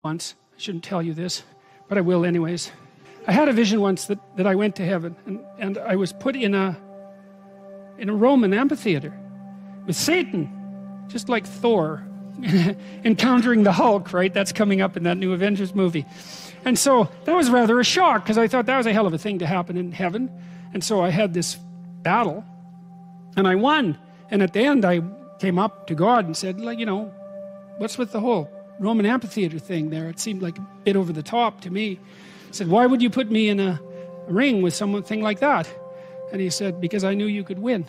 once. I shouldn't tell you this, but I will anyways. I had a vision once that I went to heaven, and I was put in a Roman amphitheater with Satan, just like Thor encountering the Hulk, right? That's coming up in that new Avengers movie. And so that was rather a shock, because I thought that was a hell of a thing to happen in heaven. And so I had this battle, and I won. And at the end, I came up to God and said, like, what's with the whole Roman amphitheater thing there? It seemed like a bit over the top to me. I said, why would you put me in a ring with something like that? And he said, because I knew you could win.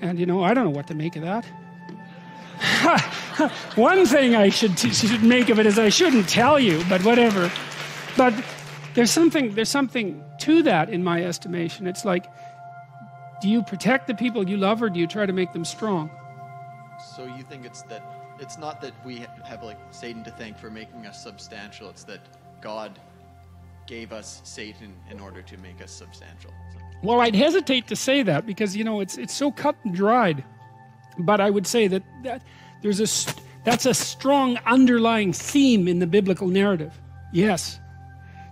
And I don't know what to make of that. One thing I should make of it is I shouldn't tell you, but whatever. But there's something to that in my estimation. It's like, do you protect the people you love, or do you try to make them strong? So you think it's not that we have like Satan to thank for making us substantial, it's that God gave us Satan in order to make us substantial. Well, I'd hesitate to say that, because it's so cut and dried. But I would say that that's a strong underlying theme in the biblical narrative. Yes.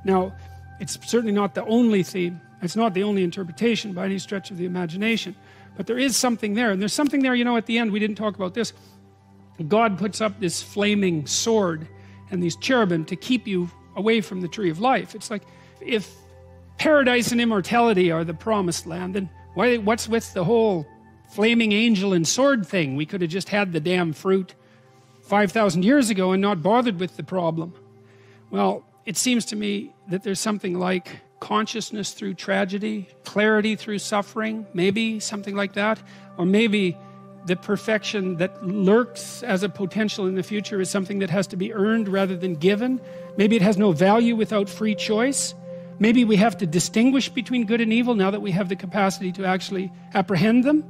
Now, it's certainly not the only theme. It's not the only interpretation by any stretch of the imagination. But there is something there. And there's something there, at the end, we didn't talk about this. God puts up this flaming sword and these cherubim to keep you away from the tree of life. It's like, if paradise and immortality are the promised land, then what's with the whole flaming angel and sword thing? We could have just had the damn fruit 5,000 years ago and not bothered with the problem. Well, it seems to me that there's something like consciousness through tragedy, clarity through suffering, maybe something like that. Or maybe the perfection that lurks as a potential in the future is something that has to be earned rather than given. Maybe it has no value without free choice. Maybe we have to distinguish between good and evil now that we have the capacity to actually apprehend them.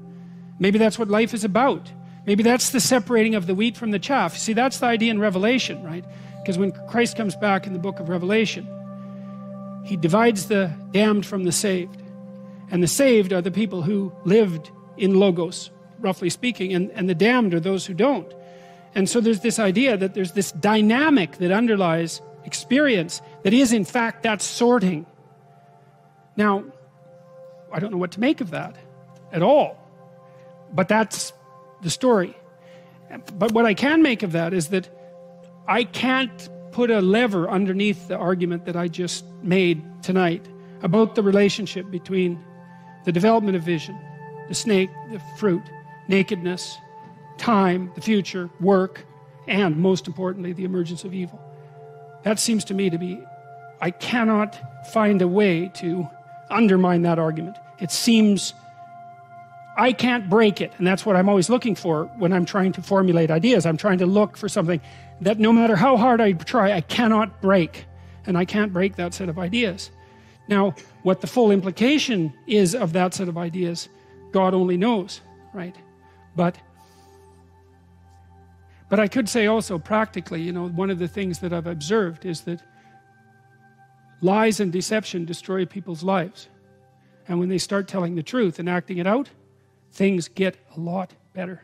Maybe that's what life is about. Maybe that's the separating of the wheat from the chaff. See, that's the idea in Revelation, right? Because when Christ comes back in the book of Revelation, he divides the damned from the saved. And the saved are the people who lived in Logos, roughly speaking, and the damned are those who don't. And so there's this idea that there's this dynamic that underlies experience that is in fact that sorting. Now, I don't know what to make of that at all, but that's the story. But what I can make of that is that I can't put a lever underneath the argument that I just made tonight about the relationship between the development of vision, the snake, the fruit, nakedness, time, the future, work, and most importantly, the emergence of evil. That seems to me to be, I cannot find a way to undermine that argument. It seems I can't break it, and that's what I'm always looking for when I'm trying to formulate ideas. I'm trying to look for something that no matter how hard I try, I cannot break, and I can't break that set of ideas. Now, what the full implication is of that set of ideas, God only knows, right? But I could say also practically, one of the things that I've observed is that lies and deception destroy people's lives. And when they start telling the truth and acting it out, things get a lot better.